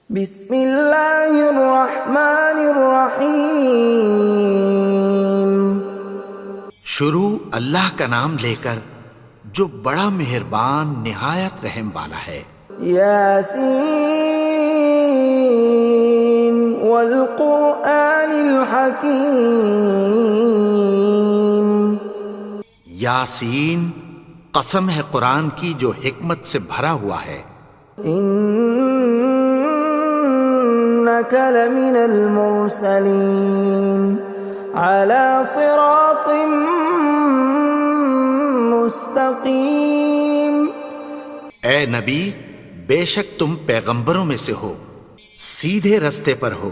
بسم اللہ الرحمن الرحیم۔ شروع اللہ کا نام لے کر جو بڑا مہربان نہایت رحم والا ہے۔ یاسین والقرآن الحکیم۔ یاسین، قسم ہے قرآن کی جو حکمت سے بھرا ہوا ہے۔ انک لمن المرسلین علی صراط مستقیم۔ اے نبی، بے شک تم پیغمبروں میں سے ہو، سیدھے رستے پر ہو۔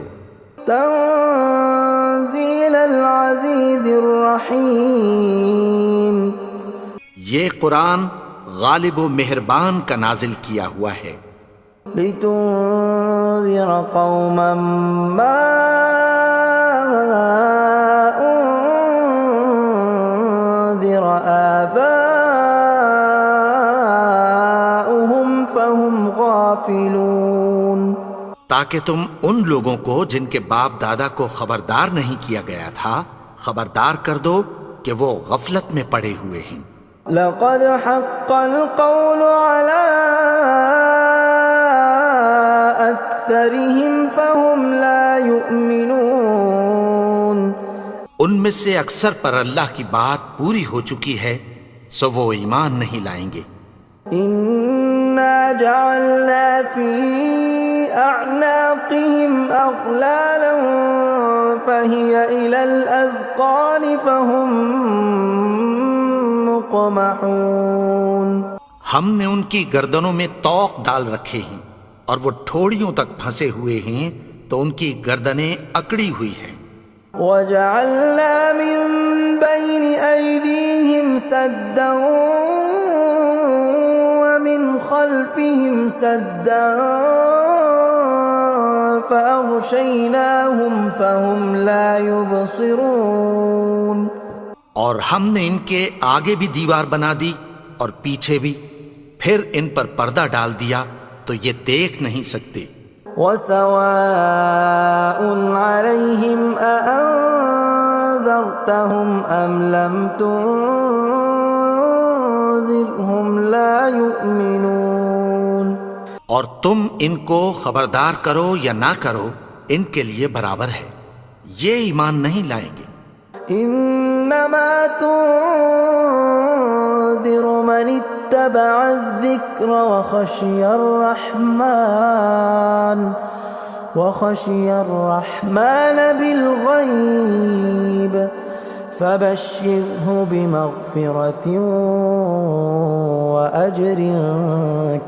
تنزیل العزیز الرحیم۔ یہ قرآن غالب و مہربان کا نازل کیا ہوا ہے۔ لتنذر قوما ما انذر آباؤهم فهم غافلون۔ تاکہ تم ان لوگوں کو جن کے باپ دادا کو خبردار نہیں کیا گیا تھا خبردار کر دو کہ وہ غفلت میں پڑے ہوئے ہیں۔ لقد حق القول على أكثرهم فهم لا يؤمنون۔ ان میں سے اکثر پر اللہ کی بات پوری ہو چکی ہے سو وہ ایمان نہیں لائیں گے۔ إنا جعلنا في أعناقهم أغلالا فهي إلى الأذقان فهم مقمحون۔ ہم نے ان کی گردنوں میں طوق ڈال رکھے ہیں اور وہ ٹھوڑیوں تک پھنسے ہوئے ہیں تو ان کی گردنیں اکڑی ہوئی ہیں۔ وَجَعَلْنَا مِن بَيْنِ أَيْدِيهِمْ سَدًّا وَمِنْ خَلْفِهِمْ سَدًّا فَأَغْشَيْنَاهُمْ فَهُمْ لَا يُبْصِرُونَ۔ اور ہم نے ان کے آگے بھی دیوار بنا دی اور پیچھے بھی، پھر ان پر پردہ ڈال دیا تو یہ دیکھ نہیں سکتے۔ وَسَوَاءٌ عَلَيْهِمْ أَأَنذَرْتَهُمْ أَمْ لَمْ تُنذِرْهُمْ لَا يُؤْمِنُونَ۔ اور تم ان کو خبردار کرو یا نہ کرو ان کے لیے برابر ہے، یہ ایمان نہیں لائیں گے۔ انما تنذر من اتبع الذکر وخشی الرحمن بالغیب فبشرہ بمغفرۃ واجر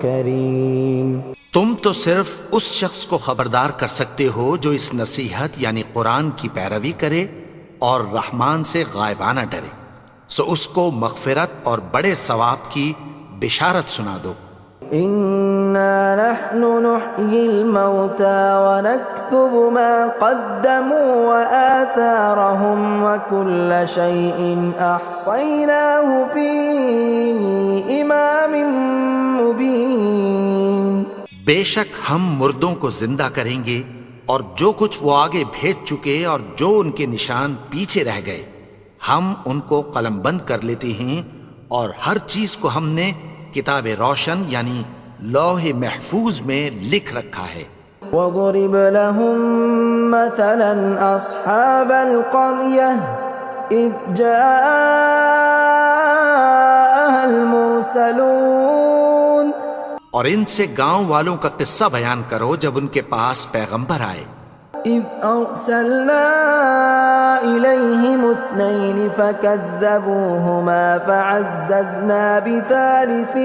کریم۔ تم تو صرف اس شخص کو خبردار کر سکتے ہو جو اس نصیحت یعنی قرآن کی پیروی کرے اور رحمان سے غائبانہ ڈرے، سو اس کو مغفرت اور بڑے ثواب کی بشارت سنا دو۔ اِنَّا نَحْنُ نُحْيِي الْمَوْتَى وَنَكْتُبُ مَا قَدَّمُوا وَآثَارَهُمْ وَكُلَّ شَيْءٍ أَحْصَيْنَاهُ فِي إِمَامٍ مُبِينٍ۔ بے شک ہم مردوں کو زندہ کریں گے اور جو کچھ وہ آگے بھیج چکے اور جو ان کے نشان پیچھے رہ گئے ہم ان کو قلم بند کر لیتے ہیں، اور ہر چیز کو ہم نے کتاب روشن یعنی لوح محفوظ میں لکھ رکھا ہے۔ وَضُرِبَ لَهُم مَّثَلًا أَصْحَابَ الْقَرْيَةِ إِذْ جَاءَهَا الْمُرْسَلُونَ۔ اور ان سے گاؤں والوں کا قصہ بیان کرو جب ان کے پاس پیغمبر آئے۔ إِذْ أَرْسَلْنَا إِلَيْهِمُ اثْنَيْنِ فَكَذَّبُوهُمَا فَعَزَّزْنَا بِثَالِثٍ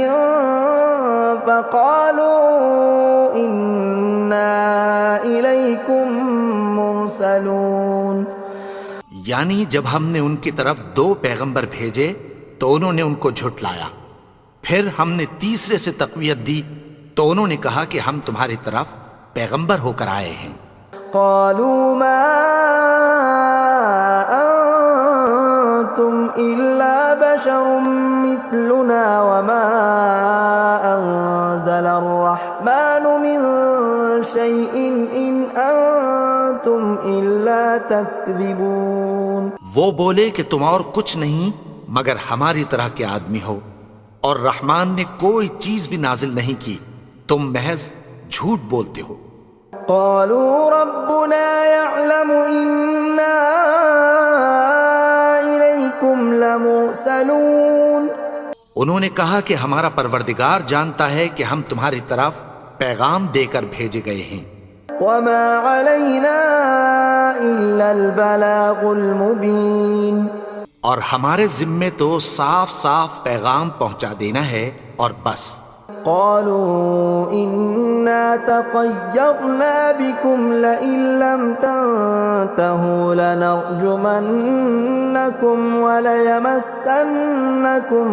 فَقَالُوا إِنَّا إِلَيْكُمْ مُرْسَلُونَ۔ یعنی جب ہم نے ان کی طرف 2 پیغمبر بھیجے تو انہوں نے ان کو جھٹلایا، پھر ہم نے تیسرے سے تقویت دی تو انہوں نے کہا کہ ہم تمہاری طرف پیغمبر ہو کر آئے ہیں۔ قالوا ما انتم الا بشر مثلنا وما انزل الرحمن من شيء إن أنتم إلا تكذبون. وہ بولے کہ تم اور کچھ نہیں مگر ہماری طرح کے آدمی ہو، اور رحمان نے کوئی چیز بھی نازل نہیں کی، تم محض جھوٹ بولتے ہو. قالوا ربنا يعلم إنا إليكم لمرسلون. انہوں نے کہا کہ ہمارا پروردگار جانتا ہے کہ ہم تمہاری طرف پیغام دے کر بھیجے گئے ہیں. وما علينا إلا البلاغ المبين. اور ہمارے ذمے تو صاف صاف پیغام پہنچا دینا ہے اور بس. قالوا إنا تطيرنا بكم لئن لم تنتهوا لنرجمنكم وليمسنكم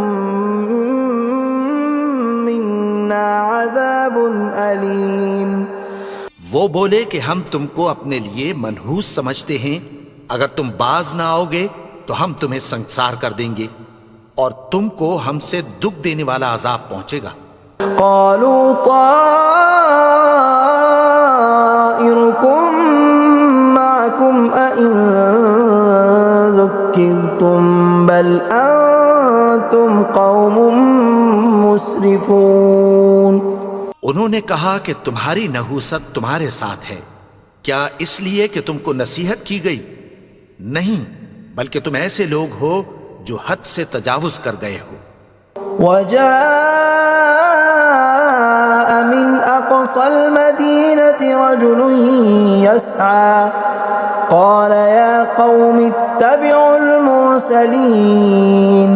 منا عذاب أليم. وہ بولے کہ ہم تم کو اپنے لیے منحوس سمجھتے ہیں، اگر تم باز نہ آؤ گے تو ہم تمہیں سنسار کر دیں گے اور تم کو ہم سے دکھ دینے والا عذاب پہنچے گا. قالوا طائركم معكم أئن ذكرتم بل أنتم قوم مسرفون. انہوں نے کہا کہ تمہاری نحوست تمہارے ساتھ ہے، کیا اس لیے کہ تم کو نصیحت کی گئی؟ نہیں، بلکہ تم ایسے لوگ ہو جو حد سے تجاوز کر گئے ہو. وجاء من أقصى المدينة رجل يسعى قال يا قوم اتبعوا المرسلين.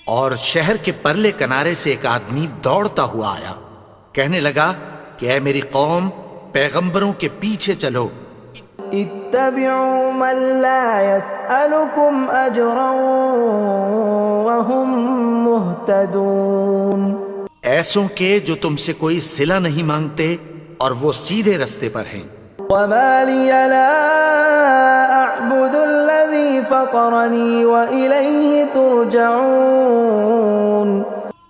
اور شہر کے پرلے کنارے سے ایک آدمی دوڑتا ہوا آیا، کہنے لگا کہ اے میری قوم، پیغمبروں کے پیچھے چلو. اتبعوا من لا يسألكم أجرا وهم مهتدون. ایسوں کے جو تم سے کوئی صلہ نہیں مانگتے اور وہ سیدھے رستے پر ہیں. وما لي لا أعبد الذي فطرني وإليه ترجعون.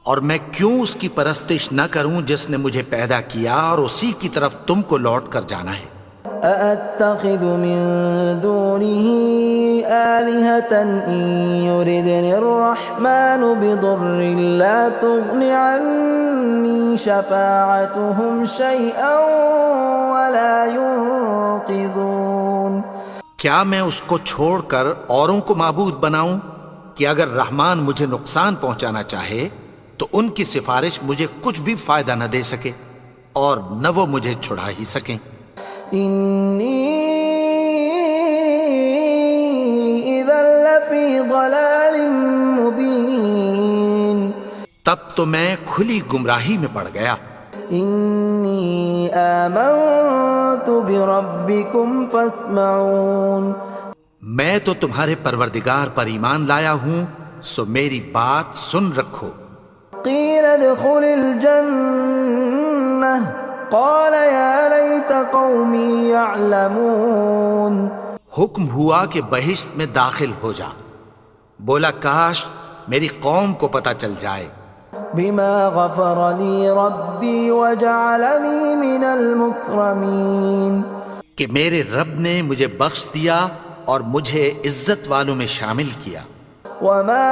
اور میں کیوں اس کی پرستش نہ کروں جس نے مجھے پیدا کیا اور اسی کی طرف تم کو لوٹ کر جانا ہے. أأتخذ من دونه آلهة إن يردني الرحمن بضر لا تغن عني شفاعتهم شيئا ولا ينقذون. کیا میں اس کو چھوڑ کر اوروں کو معبود بناؤں کہ اگر رحمان مجھے نقصان پہنچانا چاہے تو ان کی سفارش مجھے کچھ بھی فائدہ نہ دے سکے اور نہ وہ مجھے چھڑا ہی سکیں. إني إذا لفي ضلال مبين. تب تو میں کھلی گمراہی میں پڑ گیا. إني آمنت بربكم فاسمعون. میں تو تمہارے پروردگار پر ایمان لایا ہوں، سو میری بات سن رکھو. قيل ادخل الجنة قال يا ليت قومي يعلمون. حکم ہوا کہ بہشت میں داخل ہو جا. بولا کاش میری قوم کو پتہ چل جائے. بما غفر لي ربي وجعلني من المكرمين. کہ میرے رب نے مجھے بخش دیا اور مجھے عزت والوں میں شامل کیا. وما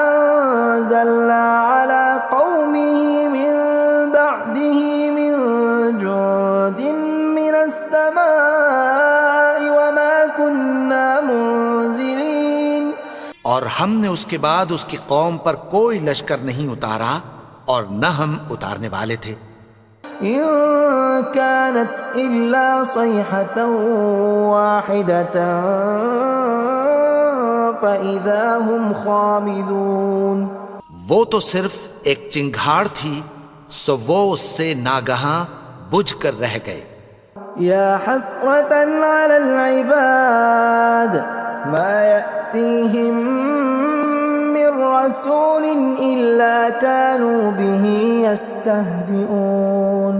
أنزلنا على قومه من بعده من جند من السماء وما كنا منزلين. اور ہم نے اس کے بعد اس کی قوم پر کوئی لشکر نہیں اتارا اور نہ ہم اتارنے والے تھے. إن كانت إلا صيحة واحدة فإذا هم خامدون. وہ تو صرف ایک چنگھاڑ تھی، سو وہ اس سے ناگہاں بجھ کر رہ گئے. يا حسرة على العباد ما يأتيهم من رسول إلا كانوا به يستهزئون.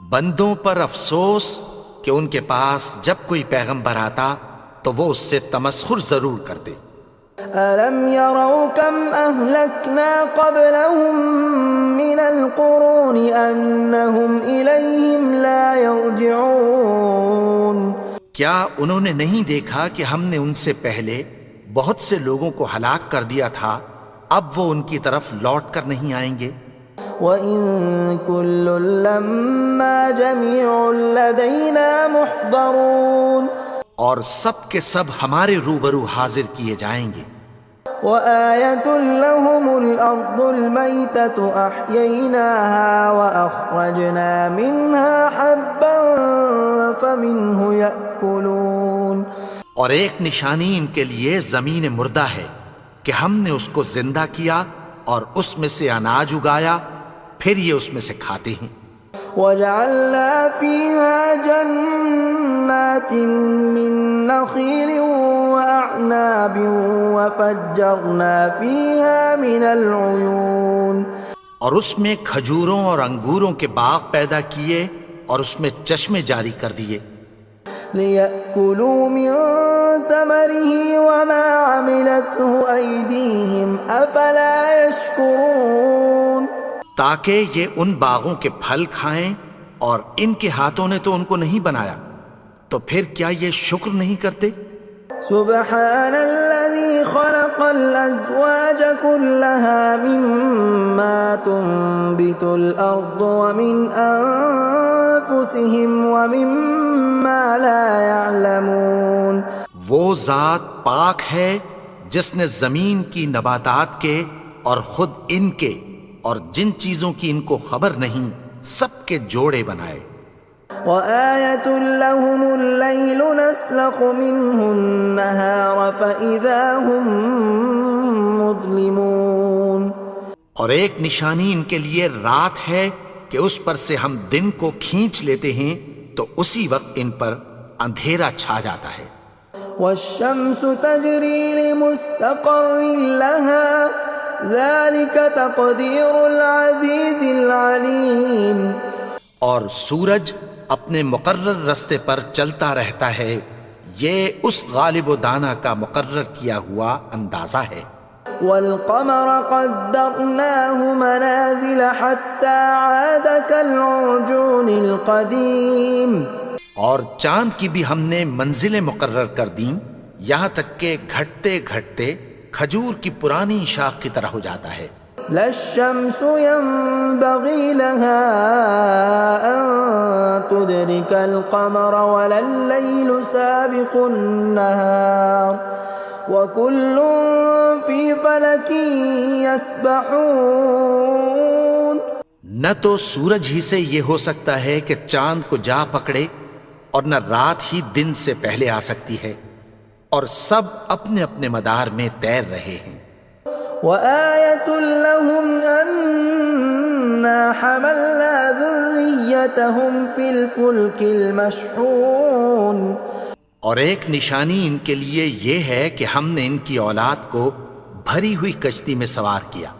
بندوں پر افسوس کہ ان کے پاس جب کوئی پیغمبر آتا تو وہ اس سے تمسخر ضرور کرتے. أَلَمْ يَرَوْا كَمْ أَهْلَكْنَا قَبْلَهُمْ مِنَ الْقُرُونِ أَنَّهُمْ إِلَيْهِمْ لَا يَرْجِعُونَ کیا انہوں نے نہیں دیکھا کہ ہم نے ان سے پہلے بہت سے لوگوں کو ہلاک کر دیا تھا، اب وہ ان کی طرف لوٹ کر نہیں آئیں گے؟ وَإِن كُلٌّ لَّمَّا جَمِيعٌ لَّدَيْنَا مُحْضَرُونَ اور سب کے سب ہمارے روبرو حاضر کیے جائیں گے۔ وَآيَةٌ لَّهُمُ الْأَرْضُ الْمَيْتَةُ أَحْيَيْنَاهَا وَأَخْرَجْنَا مِنْهَا حَبًّا فَمِنْهُ يَأْكُلُونَ اور ایک نشانی ان کے لیے زمین مردہ ہے کہ ہم نے اس کو زندہ کیا اور اس میں سے اناج اگایا، پھر یہ اس میں سے کھاتے ہیں۔ وَجَعَلْنَا فِيهَا جَنَّاتٍ مِّن نَّخِيلٍ وَأَعْنَابٍ وَفَجَّرْنَا فِيهَا مِنَ الْعُيُونِ اور اس میں کھجوروں اور انگوروں کے باغ پیدا کیے اور اس میں چشمے جاری کر دیے، لِيَأْكُلُوا مِن ثَمَرِهِ وَمَا عَمِلَتْهُ أَيْدِيهِمْ أَفَلَا يَشْكُرُونَ تاکہ یہ ان باغوں کے پھل کھائیں، اور ان کے ہاتھوں نے تو ان کو نہیں بنایا، تو پھر کیا یہ شکر نہیں کرتے؟ سبحان الذي خلق الأزواج كلها مما تنبت الأرض ومن أنفسهم ومما لا يعلمون وہ ذات پاک ہے جس نے زمین کی نباتات کے اور خود ان کے اور جن چیزوں کی ان کو خبر نہیں سب کے جوڑے بنائے۔ وَآيَةٌ لَّهُمُ اللَّيْلُ نَسْلَخُ مِنْهُ النَّهَارَ فَإِذَا هُمْ مُظْلِمُونَ اور ایک نشانی ان کے لیے رات ہے کہ اس پر سے ہم دن کو کھینچ لیتے ہیں تو اسی وقت ان پر اندھیرا چھا جاتا ہے۔ وَالشَّمْسُ تَجْرِي لِمُسْتَقَرٍّ لَّهَا ذَلِكَ تَقْدِيرُ الْعَزِيزِ الْعَلِيمِ اور سورج اپنے مقرر رستے پر چلتا رہتا ہے، یہ اس غالب و دانا کا مقرر کیا ہوا اندازہ ہے۔ وَالْقَمَرَ قَدَّرْنَاهُ مَنَازِلَ حَتَّى عَادَ كَالْعُرْجُونِ الْقَدِيمِ اور چاند کی بھی ہم نے منزلیں مقرر کر دیں، یہاں تک کہ گھٹتے گھٹتے کھجور کی پرانی شاخ کی طرح ہو جاتا ہے۔ لا الشمس ينبغي لها أن تدرك القمر ولا الليل سابق النهار وكل في فلك يسبحون نہ تو سورج ہی سے یہ ہو سکتا ہے کہ چاند کو جا پکڑے، اور نہ رات ہی دن سے پہلے آ سکتی ہے، اور سب اپنے اپنے مدار میں تیر رہے ہیں۔ وَآيَةٌ لَّهُمْ أَنَّا حَمَلْنَا ذُرِّيَّتَهُمْ فِي الْفُلْكِ الْمَشْحُونِ اور ایک نشانی ان کے لیے یہ ہے کہ ہم نے ان کی اولاد کو بھری ہوئی کشتی میں سوار کیا۔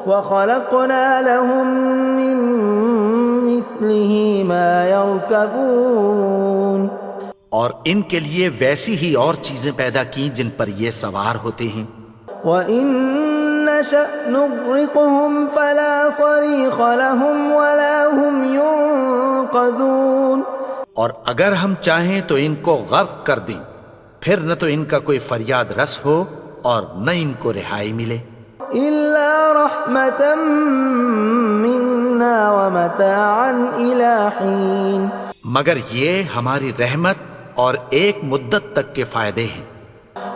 وَخَلَقْنَا لَهُم مِّن مِّثْلِهِ مَا يَرْكَبُونَ اور ان کے لیے ویسی ہی اور چیزیں پیدا کی جن پر یہ سوار ہوتے ہیں۔ وَإِن نَّشَأْ نُغْرِقْهُمْ فَلَا صَرِيخَ لَهُمْ وَلَا هُمْ يُنقَذُونَ اور اگر ہم چاہیں تو ان کو غرق کر دیں، پھر نہ تو ان کا کوئی فریاد رس ہو اور نہ ان کو رہائی ملے۔ إِلَّا رَحْمَةً مِّنَّا وَمَتَاعًا إِلَىٰ حِينٍ مگر یہ ہماری رحمت اور ایک مدت تک کے فائدے ہیں۔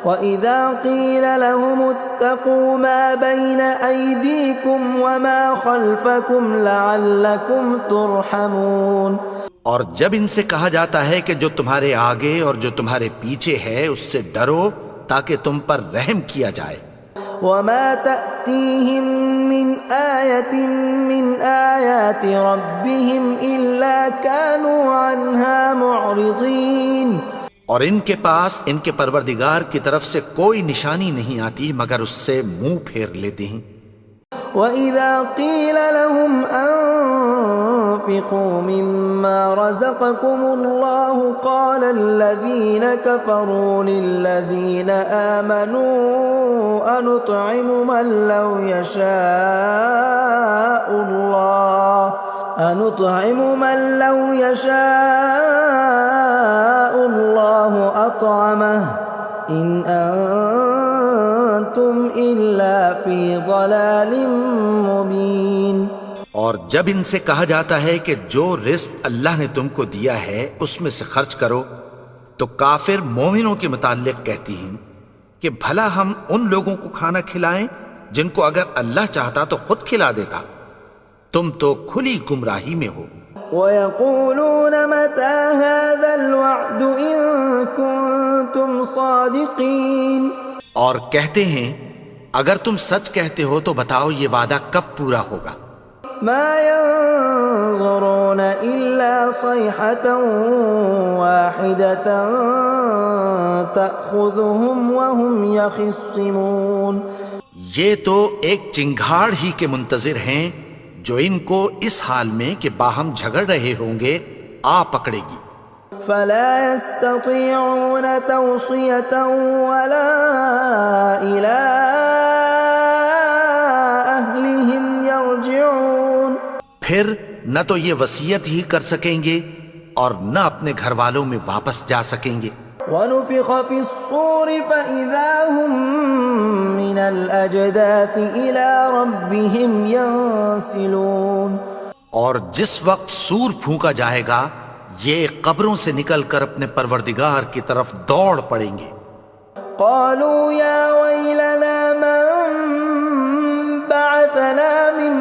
وَإِذَا قِيلَ لَهُمُ اتَّقُوا مَا بَيْنَ أَيْدِيكُمْ وَمَا خَلْفَكُمْ لَعَلَّكُمْ تُرْحَمُونَ اور جب ان سے کہا جاتا ہے کہ جو تمہارے آگے اور جو تمہارے پیچھے ہے اس سے ڈرو تاکہ تم پر رحم کیا جائے۔ وَمَا تَأْتِيهِم مِّنْ آيَةٍ مِّنْ آيَاتِ رَبِّهِمْ إِلَّا كَانُوا عَنْهَا مُعْرِضِينَ اور ان کے پاس ان کے پروردگار کی طرف سے کوئی نشانی نہیں آتی مگر اس سے منہ پھیر لیتے ہیں۔ وَإِذَا قِيلَ لَهُمْ أنفقوا مما رزقكم الله قال الذين كفروا للذين آمنوا أنطعم من لو يشاء الله أطعمه إن أنتم إلا في ضلال مبين۔ اور جب ان سے کہا جاتا ہے کہ جو رزق اللہ نے تم کو دیا ہے اس میں سے خرچ کرو، تو کافر مومنوں کے متعلق کہتی ہیں کہ بھلا ہم ان لوگوں کو کھانا کھلائیں جن کو اگر اللہ چاہتا تو خود کھلا دیتا، تم تو کھلی گمراہی میں ہو۔ وَيَقُولُونَ مَتَى هَذَا الْوَعْدُ إِن كُنتُمْ صَادِقِينَ، اور کہتے ہیں اگر تم سچ کہتے ہو تو بتاؤ یہ وعدہ کب پورا ہوگا۔ مَا يَنظُرُونَ إِلَّا صَيْحَةً وَاحِدَةً تَأْخُذُهُمْ وَهُمْ يَخِصِّمُونَ، یہ تو ایک چنگھاڑ ہی کے منتظر ہیں جو ان کو اس حال میں کہ باہم جھگڑ رہے ہوں گے آ پکڑے گی۔ فلا يستطيعون توصية ولا إلى أهلهم يرجعون، پھر نہ تو یہ وصیت ہی کر سکیں گے اور نہ اپنے گھر والوں میں واپس جا سکیں گے۔ ونفخ في الصور فإذا هم من الأجداث إلى ربهم ينسلون، اور جس وقت سور پھونکا جائے گا یہ قبروں سے نکل کر اپنے پروردگار کی طرف دوڑ پڑیں گے۔ قالوا يا ويلنا من بعثنا من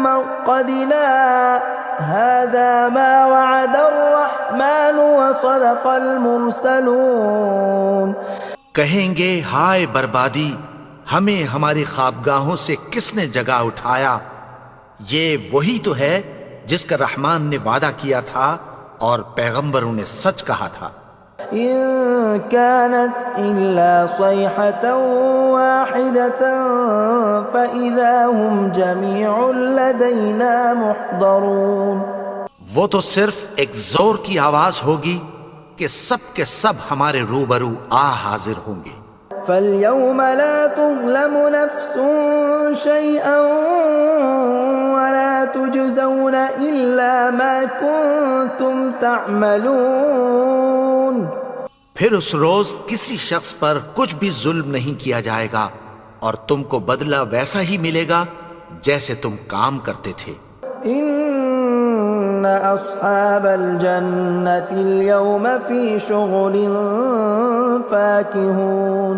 مرقدنا هذا ما وعد الرحمن وصدق المرسلون، کہیں گے ہائے بربادی، ہمیں ہماری خوابگاہوں سے کس نے جگا اٹھایا، یہ وہی تو ہے جس کا رحمان نے وعدہ کیا تھا اور پیغمبروں نے سچ کہا تھا۔ إن كانت إلا صيحة واحدة فإذا هم جميع لدينا محضرون، وہ تو صرف ایک زور کی آواز ہوگی کہ سب کے سب ہمارے روبرو آ حاضر ہوں گے۔ فاليوم لا تظلم نفس شيئا ولا تجزون إلا ما كنتم تعملون، پھر اس روز کسی شخص پر کچھ بھی ظلم نہیں کیا جائے گا اور تم کو بدلہ ویسا ہی ملے گا جیسے تم کام کرتے تھے۔ إن أصحاب الجنة اليوم في شغل فاكهون،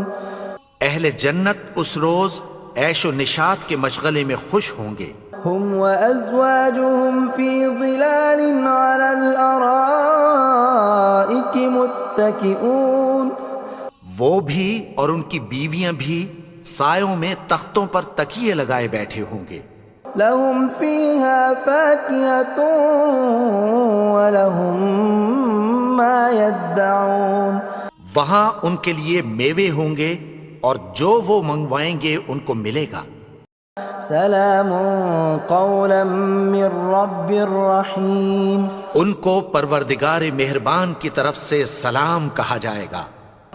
اہل جنت اس روز عیش و نشاط کے مشغلے میں خوش ہوں گے۔ هم وأزواجهم في ظلال على الأرائك متكئون، وہ بھی اور ان کی بیویاں بھی سایوں میں تختوں پر تکیے لگائے بیٹھے ہوں گے۔ لهم فيها فاكهة ولهم ما يدعون، وہاں ان کے لیے میوے ہوں گے اور جو وہ منگوائیں گے ان کو ملے گا۔ سلام قولا من رب رحیم، ان کو پروردگار مہربان کی طرف سے سلام کہا جائے گا۔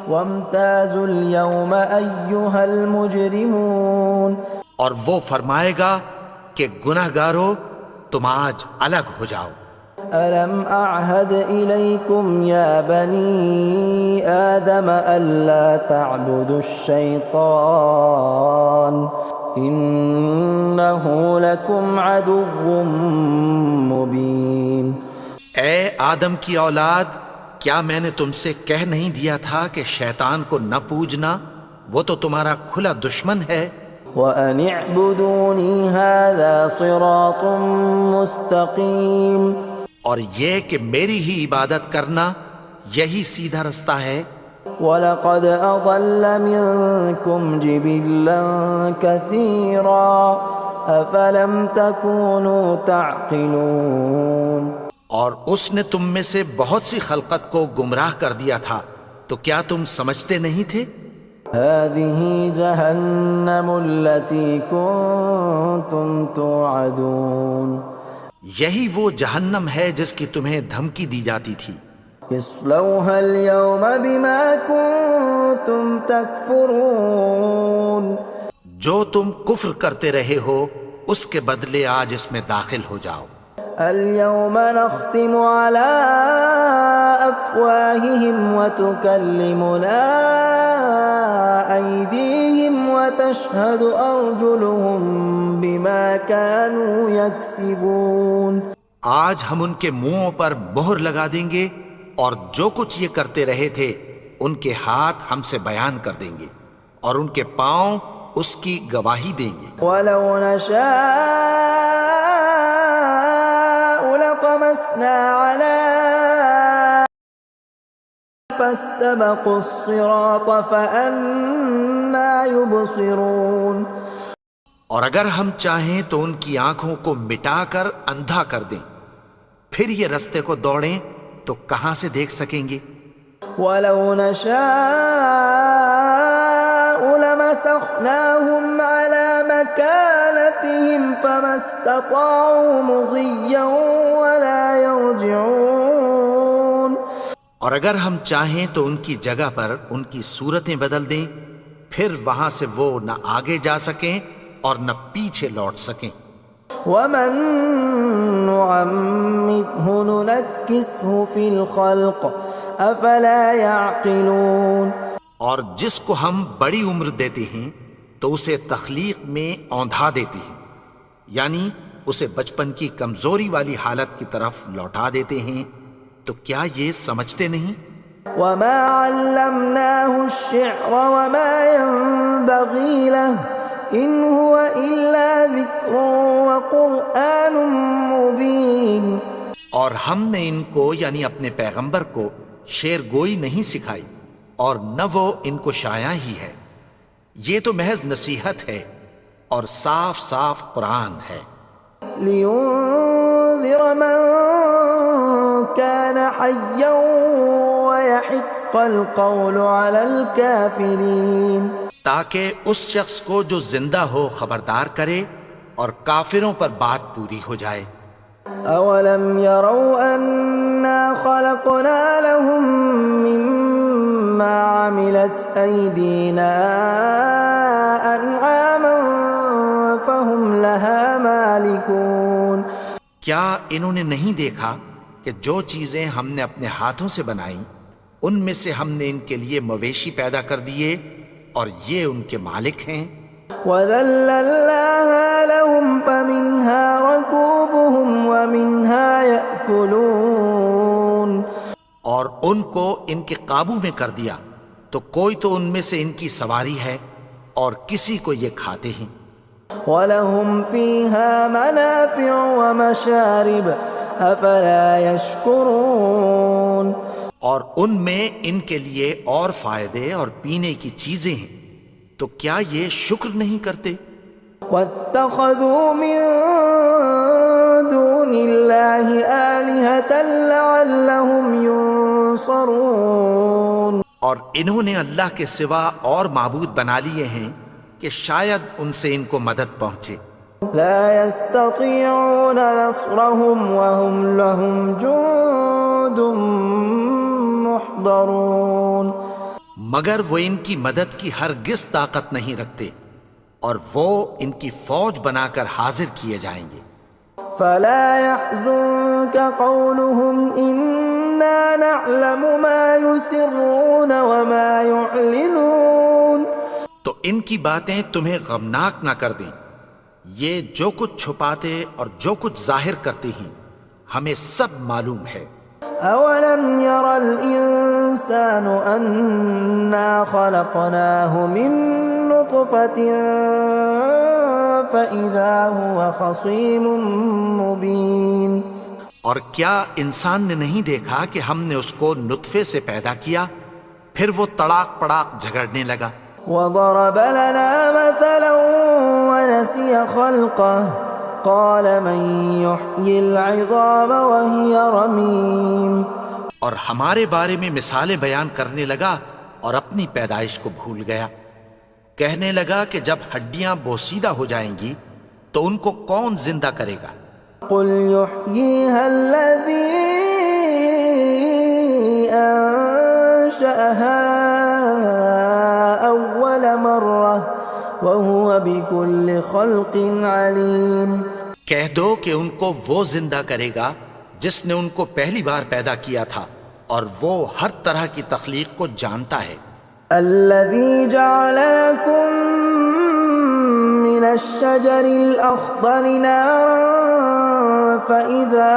وامتازوا اليوم أيها المجرمون، اور وہ فرمائے گا کہ گناہگارو تم آج الگ ہو جاؤ۔ ألم أعهد إليكم يا بني آدم ألا تعبدوا الشيطان إنه لكم عدو مبين۔ اے آدم کی اولاد، کیا میں نے تم سے کہہ نہیں دیا تھا کہ شیطان کو نہ پوجنا، وہ تو تمہارا کھلا دشمن ہے۔ وَأَنِ اعْبُدُونِي هَذَا صِرَاطٌ مُسْتَقِيمٌ، اور یہ کہ میری ہی عبادت کرنا یہی سیدھا رستہ ہے۔ وَلَقَدْ أَضَلَّ مِنكُمْ جِبِلًّا كَثِيرًا أَفَلَمْ تَكُونُوا تَعْقِلُونَ، اور اس نے تم میں سے بہت سی خلقت کو گمراہ کر دیا تھا، تو کیا تم سمجھتے نہیں تھے؟ هَذِهِ جَهَنَّمُ الَّتِي كُنتُمْ تُوعَدُونَ، یہی وہ جہنم ہے جس کی تمہیں دھمکی دی جاتی تھی. اصلوها اليوم بما كنتم تكفرون. جو تم کفر کرتے رہے ہو اس کے بدلے آج اس میں داخل ہو جاؤ. اليوم نختم على أفواههم وتكلمنا أيديهم وتشهد أرجلهم بما كانوا يكسبون. آج ہم ان کے منہوں پر مہر لگا دیں گے اور جو کچھ یہ کرتے رہے تھے ان کے ہاتھ ہم سے بیان کر دیں گے اور ان کے پاؤں اس کی گواہی دیں گے. ولو نشاء لطمسنا على فاستبقوا الصراط فأنى يبصرون. اور اگر ہم چاہیں تو ان کی آنکھوں کو مٹا کر اندھا کر دیں، پھر یہ رستے کو دوڑیں تو کہاں سے دیکھ سکیں گے. ولو نشاء لمسخناهم على مكانتهم فما استطاعوا مضيا ولا يرجعون. اور اگر ہم چاہیں تو ان کی جگہ پر ان کی صورتیں بدل دیں، پھر وہاں سے وہ نہ آگے جا سکیں اور نہ پیچھے لوٹ سکیں. ومن نعمره ننكسه في الخلق افلا يعقلون. اور جس کو ہم بڑی عمر دیتے ہیں تو اسے تخلیق میں اوندھا دیتے ہیں، یعنی اسے بچپن کی کمزوری والی حالت کی طرف لوٹا دیتے ہیں. تو کیا یہ سمجھتے نہیں؟ وما علمناه الشعر وما ينبغي له ان هو الا ذکر وقرآن مبین. اور ہم نے ان کو یعنی اپنے پیغمبر کو شعر گوئی نہیں سکھائی اور نہ وہ ان کو شایع ہی ہے، یہ تو محض نصیحت ہے اور صاف صاف قرآن ہے. لینذر من كان حیا ويحق القول على الكافرین. تاکہ اس شخص کو جو زندہ ہو خبردار کرے اور کافروں پر بات پوری ہو جائے. اولم يروا انا خلقنا لهم مما عملت ايدينا انعاما فهم لها مالكون. کیا انہوں نے نہیں دیکھا کہ جو چیزیں ہم نے اپنے ہاتھوں سے بنائیں ان میں سے ہم نے ان کے لیے مویشی پیدا کر دیے اور یہ ان کے مالک ہیں. وَذَلَّلْنَاهَا لَهُمْ فَمِنْهَا رَكُوبُهُمْ وَمِنْهَا يَأْكُلُونَ. اور ان کو ان کے قابو میں کر دیا تو کوئی تو ان میں سے ان کی سواری ہے اور کسی کو یہ کھاتے ہیں. وَلَهُمْ فِيهَا مَنَافِعُ وَمَشَارِبُ أَفَلَا يَشْكُرُونَ. اور ان میں ان کے لیے اور فائدے اور پینے کی چیزیں ہیں، تو کیا یہ شکر نہیں کرتے؟ وَاتَّخَذُوا مِن دُونِ اللَّهِ آلِهَةً لَعَلَّهُمْ يُنصَرُونَ. اور انہوں نے اللہ کے سوا اور معبود بنا لیے ہیں کہ شاید ان سے ان کو مدد پہنچے. لا يستطيعون نصرهم وهم لهم جند محضرون. مگر وہ ان کی مدد کی ہرگز طاقت نہیں رکھتے اور وہ ان کی فوج بنا کر حاضر کیے جائیں گے. فلا يحزنك قولهم إنا نعلم ما يسرون وما يعلنون. تو ان کی باتیں تمہیں غمناک نہ کر دیں، یہ جو کچھ چھپاتے اور جو کچھ ظاہر کرتے ہیں ہمیں سب معلوم ہے. أولم ير الإنسان أنا خلقناه من نطفة فإذا هو خصيم مبين. اور کیا انسان نے نہیں دیکھا کہ ہم نے اس کو نطفے سے پیدا کیا پھر وہ تڑاک پڑاک جھگڑنے لگا. وضرب لنا مثلا ونسي خلقه قال من يحيي العظام وهي رميم. اور ہمارے بارے میں مثالیں بیان کرنے لگا اور اپنی پیدائش کو بھول گیا. کہنے لگا کہ جب ہڈیاں بوسیدہ ہو جائیں گی تو ان کو کون زندہ کرے گا؟ قل يحييها الذي أنشأها أول مرة وهو بكل خلق عليم۔ کہہ دو کہ ان کو وہ زندہ کرے گا جس نے ان کو پہلی بار پیدا کیا تھا، اور وہ ہر طرح کی تخلیق کو جانتا ہے۔ الذي جعل لكم من الشجر الأخضر نارا فإذا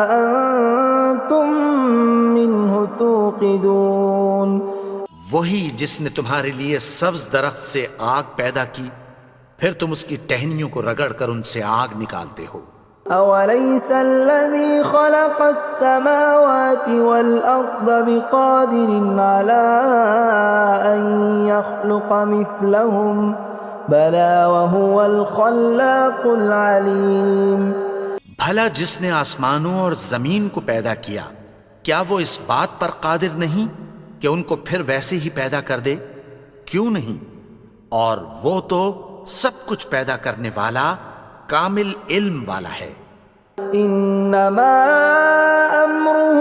أنتم منه توقدون۔ وہی جس نے تمہارے لیے سبز درخت سے آگ پیدا کی، پھر تم اس کی ٹہنیوں کو رگڑ کر ان سے آگ نکالتے ہو۔ أوليس الذي خلق السماوات والأرض بقادر على أن يخلق مثلهم بلى وهو الخلاق العليم۔ بھلا جس نے آسمانوں اور زمین کو پیدا کیا، کیا وہ اس بات پر قادر نہیں کہ ان کو پھر ویسے ہی پیدا کر دے؟ کیوں نہیں؟ اور وہ تو سب کچھ پیدا کرنے والا، کامل علم والا ہے۔ انما امره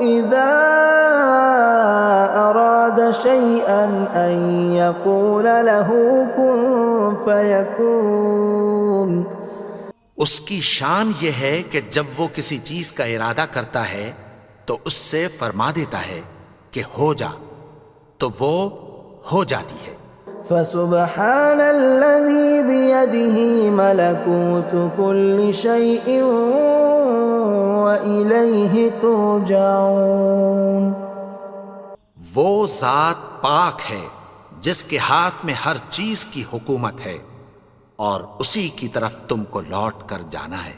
اذا اراد شيئا ان يقول له كن فيكون۔ اس کی شان یہ ہے کہ جب وہ کسی چیز کا ارادہ کرتا ہے تو اس سے فرما دیتا ہے کہ ہو جا، تو وہ ہو جاتی ہے۔ فسبحان الذي بيده ملكوت كل شيء وإليه ترجعون۔ وہ ذات پاک ہے جس کے ہاتھ میں ہر چیز کی حکومت ہے، اور اسی کی طرف تم کو لوٹ کر جانا ہے۔